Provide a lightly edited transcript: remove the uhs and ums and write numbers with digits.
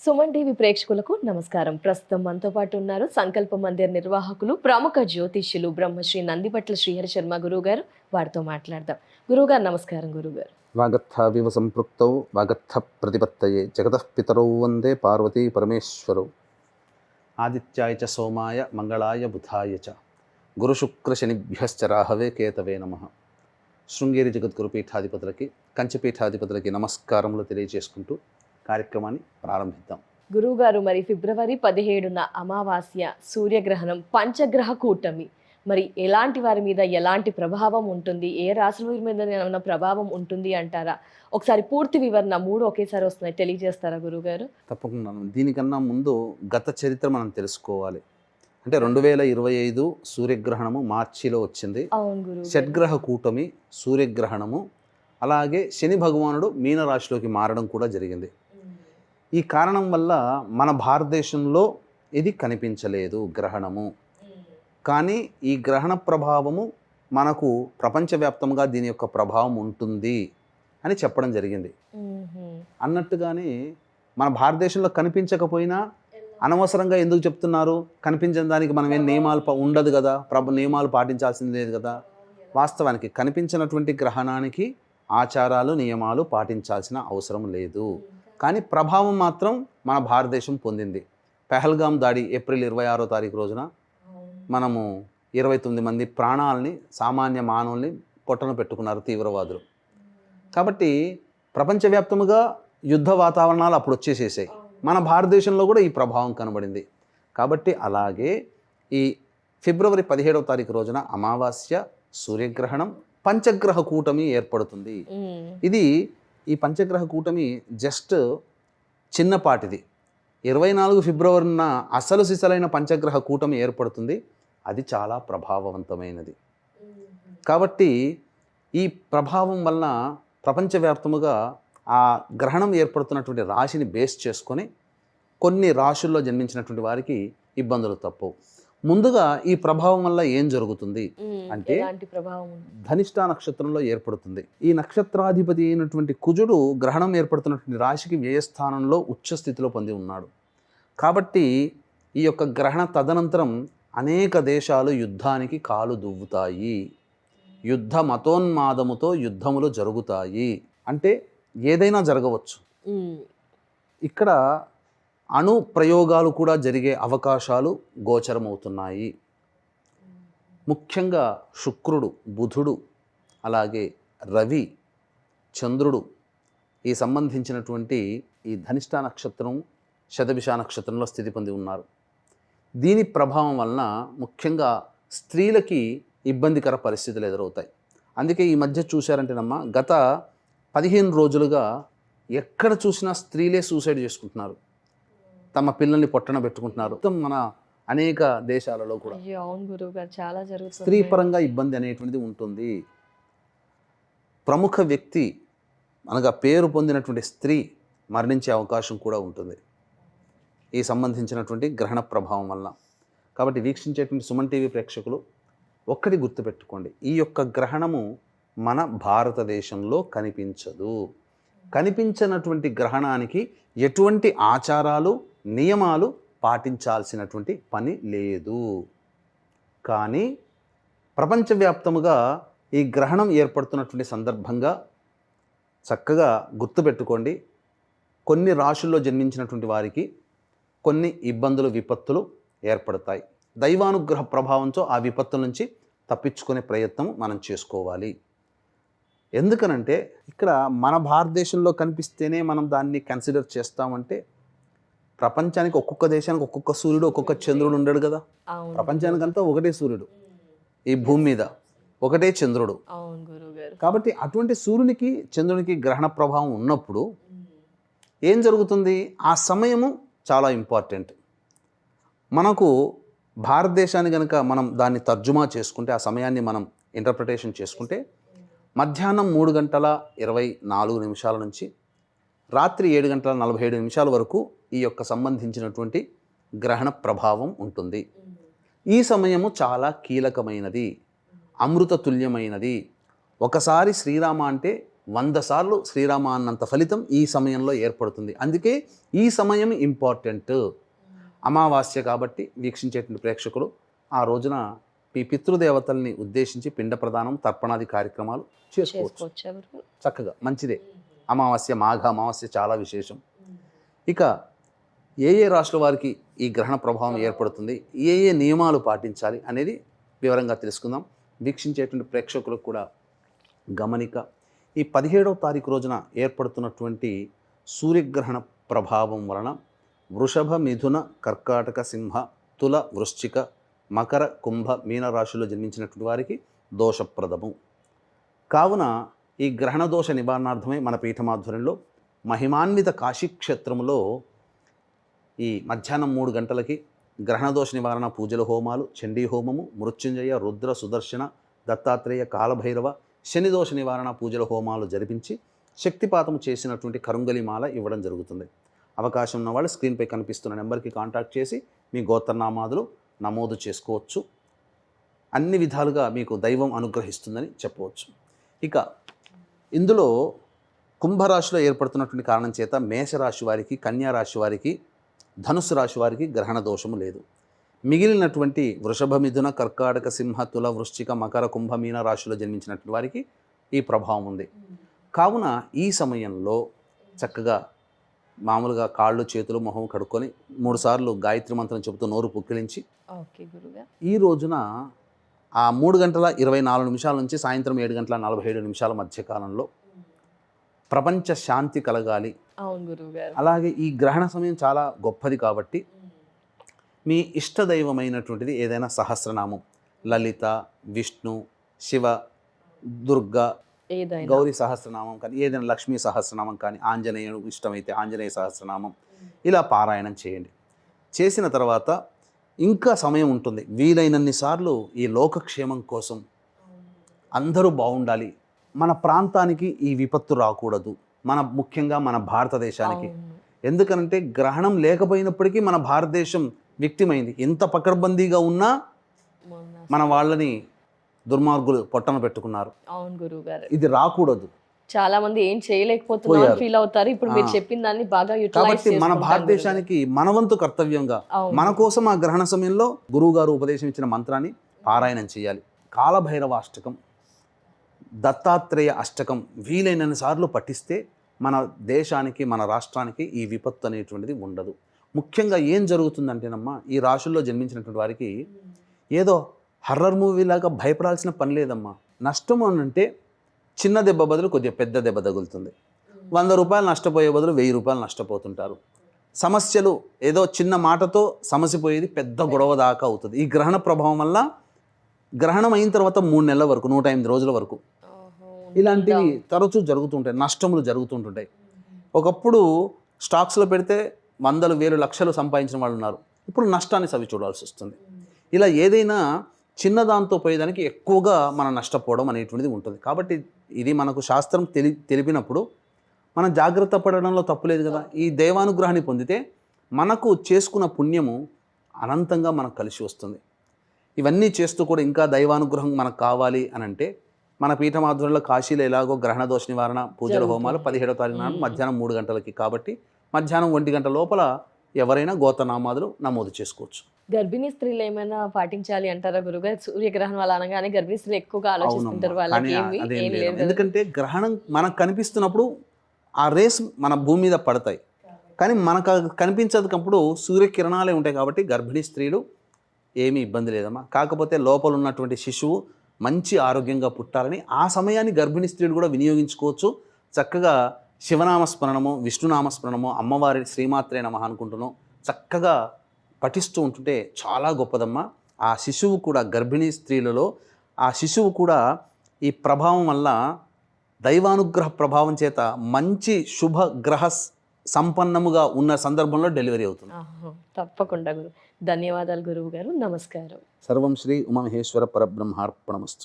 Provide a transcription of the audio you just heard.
Suman TV ప్రేక్షకులకు నమస్కారం. ప్రస్తుతం మనతో పాటు ఉన్నారు సంకల్ప మందిర్ నిర్వాహకులు, ప్రముఖ జ్యోతిష్యులు బ్రహ్మశ్రీ నందిపట్ల శ్రీహరి శర్మ గురువు గారు. వారితో మాట్లాడదాం. గురువు గారు నమస్కారం. గురువు గారు, వాగర్థావివ సంపృక్తౌ వాగర్థ ప్రతిపత్తయే జగతః పితరౌ వందే పార్వతీ పరమేశ్వరౌ. ఆదిత్యాయ చ సోమాయ మంగళాయ బుధాయ చ గురుశుక్ర శనిభ్యశ్చ రాహవే కేతవే నమః. శృంగేరి జగద్గురు పీఠాధిపతులకి, కంచిపీఠాధిపతులకి నమస్కారములు తెలియజేసుకుంటూ కార్యక్రమాన్ని ప్రారంభిద్దాం. గురువు గారు, మరి ఫిబ్రవరి 17న అమావాస్య, సూర్యగ్రహణం, పంచగ్రహ కూటమి, మరి ఎలాంటి వారి మీద ఎలాంటి ప్రభావం ఉంటుంది, ఏ రాశుల మీద ఏమైనా ప్రభావం ఉంటుంది అంటారా? ఒకసారి పూర్తి వివరణ, మూడు ఒకేసారి వస్తున్నాయి, తెలియజేస్తారా గురువుగారు? తప్పకుండా. దీనికన్నా ముందు గత చరిత్ర మనం తెలుసుకోవాలి. అంటే 2025 సూర్యగ్రహణము మార్చిలో వచ్చింది. అవును గురువు. షడ్గ్రహ కూటమి, సూర్యగ్రహణము, అలాగే శని భగవానుడు మీనరాశిలోకి మారడం కూడా జరిగింది. ఈ కారణం వల్ల మన భారతదేశంలో ఇది కనిపించలేదు గ్రహణము. కానీ ఈ గ్రహణ ప్రభావము మనకు ప్రపంచవ్యాప్తంగా దీని యొక్క ప్రభావం ఉంటుంది అని చెప్పడం జరిగింది. అన్నట్టుగానే మన భారతదేశంలో కనిపించకపోయినా అనవసరంగా ఎందుకు చెప్తున్నారు? కనిపించని దానికి మనం ఏం నియమాలు ఉండదు కదా, నియమాలు పాటించాల్సింది లేదు కదా. వాస్తవానికి కనిపించినటువంటి గ్రహణానికి ఆచారాలు, నియమాలు పాటించాల్సిన అవసరం లేదు. కానీ ప్రభావం మాత్రం మన భారతదేశం పొందింది. పెహల్గాం దాడి ఏప్రిల్ 26వ తారీఖు రోజున మనము 29 మంది ప్రాణాలని, సామాన్య మానవుల్ని పొట్టన పెట్టుకున్నారు తీవ్రవాదులు. కాబట్టి ప్రపంచవ్యాప్తముగా యుద్ధ వాతావరణాలు అప్పుడు వచ్చేసేసాయి. మన భారతదేశంలో కూడా ఈ ప్రభావం కనబడింది. కాబట్టి అలాగే ఈ ఫిబ్రవరి 17వ తారీఖు రోజున అమావాస్య, సూర్యగ్రహణం, పంచగ్రహ కూటమి ఏర్పడుతుంది. ఈ పంచగ్రహ కూటమి జస్ట్ చిన్నపాటిది. 24 ఫిబ్రవరిన అసలు సిసలైన పంచగ్రహ కూటమి ఏర్పడుతుంది. అది చాలా ప్రభావవంతమైనది. కాబట్టి ఈ ప్రభావం వలన ప్రపంచవ్యాప్తముగా ఆ గ్రహణం ఏర్పడుతున్నటువంటి రాశిని బేస్ చేసుకొని కొన్ని రాశుల్లో జన్మించినటువంటి వారికి ఇబ్బందులు తప్పవు. ముందుగా ఈ ప్రభావం వల్ల ఏం జరుగుతుంది అంటే, ధనిష్ఠా నక్షత్రంలో ఏర్పడుతుంది. ఈ నక్షత్రాధిపతి అయినటువంటి కుజుడు గ్రహణం ఏర్పడుతున్నటువంటి రాశికి వ్యయస్థానంలో ఉచ్చ స్థితిలో పొంది ఉన్నాడు. కాబట్టి ఈ యొక్క గ్రహణ తదనంతరం అనేక దేశాలు యుద్ధానికి కాలు దువ్వుతాయి. యుద్ధ మతోన్మాదముతో యుద్ధములు జరుగుతాయి. అంటే ఏదైనా జరగవచ్చు. ఇక్కడ అణు ప్రయోగాలు కూడా జరిగే అవకాశాలు గోచరమవుతున్నాయి. ముఖ్యంగా శుక్రుడు, బుధుడు, అలాగే రవి, చంద్రుడు ఈ సంబంధించినటువంటి ఈ ధనిష్ఠా నక్షత్రం, శతభిష నక్షత్రంలో స్థితి పొంది ఉన్నారు. దీని ప్రభావం వలన ముఖ్యంగా స్త్రీలకి ఇబ్బందికర పరిస్థితులు ఎదురవుతాయి. అందుకే ఈ మధ్య చూశారంటేనమ్మా, గత 15 రోజులుగా ఎక్కడ చూసినా స్త్రీలే సూసైడ్ చేసుకుంటున్నారు, తమ పిల్లల్ని పొట్టన పెట్టుకుంటున్నారు. మన అనేక దేశాలలో కూడా స్త్రీ పరంగా ఇబ్బంది అనేటువంటిది ఉంటుంది. ప్రముఖ వ్యక్తి అనగా పేరు పొందినటువంటి స్త్రీ మరణించే అవకాశం కూడా ఉంటుంది ఈ సంబంధించినటువంటి గ్రహణ ప్రభావం వలన. కాబట్టి వీక్షించేటువంటి సుమన్ టీవీ ప్రేక్షకులు ఒక్కటి గుర్తుపెట్టుకోండి, ఈ యొక్క గ్రహణము మన భారతదేశంలో కనిపించదు. కనిపించినటువంటి గ్రహణానికి ఎటువంటి ఆచారాలు, నియమాలు పాటించాల్సినటువంటి పని లేదు. కానీ ప్రపంచవ్యాప్తముగా ఈ గ్రహణం ఏర్పడుతున్నటువంటి సందర్భంగా చక్కగా గుర్తుపెట్టుకోండి, కొన్ని రాశుల్లో జన్మించినటువంటి వారికి కొన్ని ఇబ్బందులు, విపత్తులు ఏర్పడతాయి. దైవానుగ్రహ ప్రభావంతో ఆ విపత్తుల నుంచి తప్పించుకునే ప్రయత్నం మనం చేసుకోవాలి. ఎందుకనంటే ఇక్కడ మన భారతదేశంలో కనిపిస్తేనే మనం దాన్ని కన్సిడర్ చేస్తామంటే, ప్రపంచానికి ఒక్కొక్క దేశానికి ఒక్కొక్క సూర్యుడు, ఒక్కొక్క చంద్రుడు ఉండడు కదా. ప్రపంచానికంతా ఒకటే సూర్యుడు, ఈ భూమి మీద ఒకటే చంద్రుడు. కాబట్టి అటువంటి సూర్యునికి, చంద్రునికి గ్రహణ ప్రభావం ఉన్నప్పుడు ఏం జరుగుతుంది? ఆ సమయము చాలా ఇంపార్టెంట్. మనకు భారతదేశాన్ని కనుక మనం దాన్ని తర్జుమా చేసుకుంటే, ఆ సమయాన్ని మనం ఇంటర్ప్రిటేషన్ చేసుకుంటే, మధ్యాహ్నం 3:24 నుంచి రాత్రి 7:47 వరకు ఈ యొక్క సంబంధించినటువంటి గ్రహణ ప్రభావం ఉంటుంది. ఈ సమయము చాలా కీలకమైనది, అమృత తుల్యమైనది. ఒకసారి శ్రీరామ అంటే 100 సార్లు శ్రీరామ అన్నంత ఫలితం ఈ సమయంలో ఏర్పడుతుంది. అందుకే ఈ సమయం ఇంపార్టెంట్. అమావాస్య కాబట్టి వీక్షించేటువంటి ప్రేక్షకులు ఆ రోజున మీ పితృదేవతల్ని ఉద్దేశించి పిండ ప్రదానం, తర్పణాది కార్యక్రమాలు చేసుకోవచ్చు. చక్కగా మంచిదే. అమావాస్య, మాఘ అమావాస్య చాలా విశేషం. ఇక ఏ ఏ రాశుల వారికి ఈ గ్రహణ ప్రభావం ఏర్పడుతుంది, ఏ ఏ నియమాలు పాటించాలి అనేది వివరంగా తెలుసుకుందాం. వీక్షించేటువంటి ప్రేక్షకులకు కూడా గమనిక, ఈ 17వ తారీఖు రోజున ఏర్పడుతున్నటువంటి సూర్యగ్రహణ ప్రభావం వలన వృషభ, మిథున, కర్కాటక, సింహ, తుల, వృశ్చిక, మకర, కుంభ, మీన రాశుల్లో జన్మించినటువంటి వారికి దోషప్రదము. కావున ఈ గ్రహణ దోష నివారణార్థమై మన పీఠమాధ్వర్యంలో మహిమాన్విత కాశీక్షేత్రములో ఈ మధ్యాహ్నం 3 గంటలకి గ్రహణదోష నివారణ పూజల హోమాలు, చండీ హోమము, మృత్యుంజయ, రుద్ర, సుదర్శన, దత్తాత్రేయ, కాలభైరవ, శనిదోష నివారణ పూజల హోమాలు జరిపించి శక్తిపాతం చేసినటువంటి కరుంగలిమాల ఇవ్వడం జరుగుతుంది. అవకాశం ఉన్న వాళ్ళు స్క్రీన్పై కనిపిస్తున్న నెంబర్కి కాంటాక్ట్ చేసి మీ గోత్రనామాదులు నమోదు చేసుకోవచ్చు. అన్ని విధాలుగా మీకు దైవం అనుగ్రహిస్తుందని చెప్పవచ్చు. ఇక ఇందులో కుంభరాశిలో ఏర్పడుతున్నటువంటి కారణం చేత మేషరాశి వారికి, కన్యారాశి వారికి, ధనుస్సు రాశి వారికి గ్రహణ దోషము లేదు. మిగిలినటువంటి వృషభ, మిథున, కర్కాటక, సింహ, తుల, వృశ్చిక, మకర, కుంభ, మీన రాశిలో జన్మించినటువంటి వారికి ఈ ప్రభావం ఉంది. కావున ఈ సమయంలో చక్కగా మామూలుగా కాళ్ళు, చేతులు, మొహం కడుక్కొని 3 సార్లు గాయత్రి మంత్రం చెబుతూ నోరు పుక్కిలించి ఈ రోజున ఆ 3 గంటల 24 నిమిషాల నుంచి సాయంత్రం 7 గంటల 47 నిమిషాల మధ్య కాలంలో ప్రపంచ శాంతి కలగాలి. అలాగే ఈ గ్రహణ సమయం చాలా గొప్పది కాబట్టి మీ ఇష్టదైవమైనటువంటిది ఏదైనా సహస్రనామం, లలిత, విష్ణు, శివ, దుర్గా, గౌరీ సహస్రనామం కానీ, ఏదైనా లక్ష్మీ సహస్రనామం కానీ, ఆంజనేయుడు ఇష్టమైతే ఆంజనేయ సహస్రనామం, ఇలా పారాయణం చేయండి. చేసిన తర్వాత ఇంకా సమయం ఉంటుంది. వీలైనన్ని సార్లు ఈ లోకక్షేమం కోసం అందరూ బాగుండాలి, మన ప్రాంతానికి ఈ విపత్తు రాకూడదు, ముఖ్యంగా మన భారతదేశానికి. ఎందుకంటే గ్రహణం లేకపోయినప్పటికీ మన భారతదేశం విక్టిమ్ అయింది. ఎంత పకడ్బందీగా ఉన్నా మన వాళ్ళని దుర్మార్గులు పొట్టన పెట్టుకున్నారు. అవును గురువుగారు, ఇది రాకూడదు. చాలా మంది ఏం చేయలేకపోతున్నారు ఫీల్ అవుతారు. ఇప్పుడు మీరు చెప్పిన దాన్ని బాగా కాబట్టి మన భారతదేశానికి మనవంతు కర్తవ్యంగా మన కోసం ఆ గ్రహణ సమయంలో గురువు గారు ఉపదేశం ఇచ్చిన మంత్రాన్ని పారాయణం చేయాలి. కాలభైరవ అష్టకం, దత్తాత్రేయ అష్టకం వీలైనన్ని సార్లు పఠిస్తే మన దేశానికి, మన రాష్ట్రానికి ఈ విపత్తు అనేటువంటిది ఉండదు. ముఖ్యంగా ఏం జరుగుతుందంటేనమ్మా, ఈ రాశుల్లో జన్మించినటువంటి వారికి ఏదో హర్రర్ మూవీ లాగా భయపడాల్సిన పని లేదమ్మా. నష్టం అంటే చిన్న దెబ్బ బదులు కొద్దిగా పెద్ద దెబ్బ తగులుతుంది. 100 రూపాయలు నష్టపోయే బదులు 1000 రూపాయలు నష్టపోతుంటారు. సమస్యలు ఏదో చిన్న మాటతో సమస్య పోయేది పెద్ద గొడవ దాకా అవుతుంది. ఈ గ్రహణ ప్రభావం వల్ల గ్రహణం అయిన తర్వాత 3 నెలల వరకు, 108 రోజుల వరకు ఇలాంటివి తరచూ జరుగుతుంటాయి, నష్టములు జరుగుతుంటుంటాయి. ఒకప్పుడు స్టాక్స్లో పెడితే 100,000, 1,000, లక్షలు సంపాదించిన వాళ్ళు ఉన్నారు. ఇప్పుడు నష్టాన్ని సవి చూడాల్సి వస్తుంది. ఇలా ఏదైనా చిన్నదాంతో పోయేదానికి ఎక్కువగా మనం నష్టపోవడం అనేటువంటిది ఉంటుంది. కాబట్టి ఇది మనకు శాస్త్రం తెలిపినప్పుడు మనం జాగ్రత్త పడడంలో తప్పులేదు కదా. ఈ దైవానుగ్రహాన్ని పొందితే మనకు చేసుకున్న పుణ్యము అనంతంగా మనకు కలిసి వస్తుంది. ఇవన్నీ చేస్తూ కూడా ఇంకా దైవానుగ్రహం మనకు కావాలి అని అంటే మన పీఠమాధ్వర్యంలో కాశీలో ఎలాగో గ్రహణ దోష నివారణ పూజల హోమాలు 17వ తారీఖు నాడు మధ్యాహ్నం 3 గంటలకి, కాబట్టి మధ్యాహ్నం 1 గంట లోపల ఎవరైనా గోత్రనామాదులు నమోదు చేసుకోవచ్చు. గర్భిణీ స్త్రీలు ఏమైనా పాటించాలి అంటారా గురుగారు? సూర్యగ్రహణం వల్ల అనగానే గర్భిణీ స్త్రీలు ఎక్కువగా ఆలోచిస్తుంటారు. వాళ్ళకి ఎందుకంటే గ్రహణం మనకు కనిపిస్తున్నప్పుడు ఆ రేస్ మన భూమి మీద పడతాయి, కానీ మనకు కనిపించదప్పుడు సూర్యకిరణాలే ఉంటాయి. కాబట్టి గర్భిణీ స్త్రీలు ఏమీ ఇబ్బంది లేదమ్మా. కాకపోతే లోపల ఉన్నటువంటి శిశువు మంచి ఆరోగ్యంగా పుట్టాలని ఆ సమయాన్ని గర్భిణీ స్త్రీలు కూడా వినియోగించుకోవచ్చు. చక్కగా శివనామస్మరణము, విష్ణునామస్మరణము, అమ్మవారి శ్రీమాత్రే నమః అనుకుంటున్నాం చక్కగా పఠిస్తూ ఉంటుంటే చాలా గొప్పదమ్మా. ఆ శిశువు కూడా, గర్భిణీ స్త్రీలలో ఆ శిశువు కూడా ఈ ప్రభావం వల్ల, దైవానుగ్రహ ప్రభావం చేత మంచి శుభ గ్రహ సంపన్నముగా ఉన్న సందర్భంలో డెలివరీ అవుతుంది. తప్పకుండా గురు. ధన్యవాదాలు గురువు గారు. నమస్కారం. సర్వం శ్రీ ఉమామహేశ్వర పరబ్రహ్మార్పణమస్తు.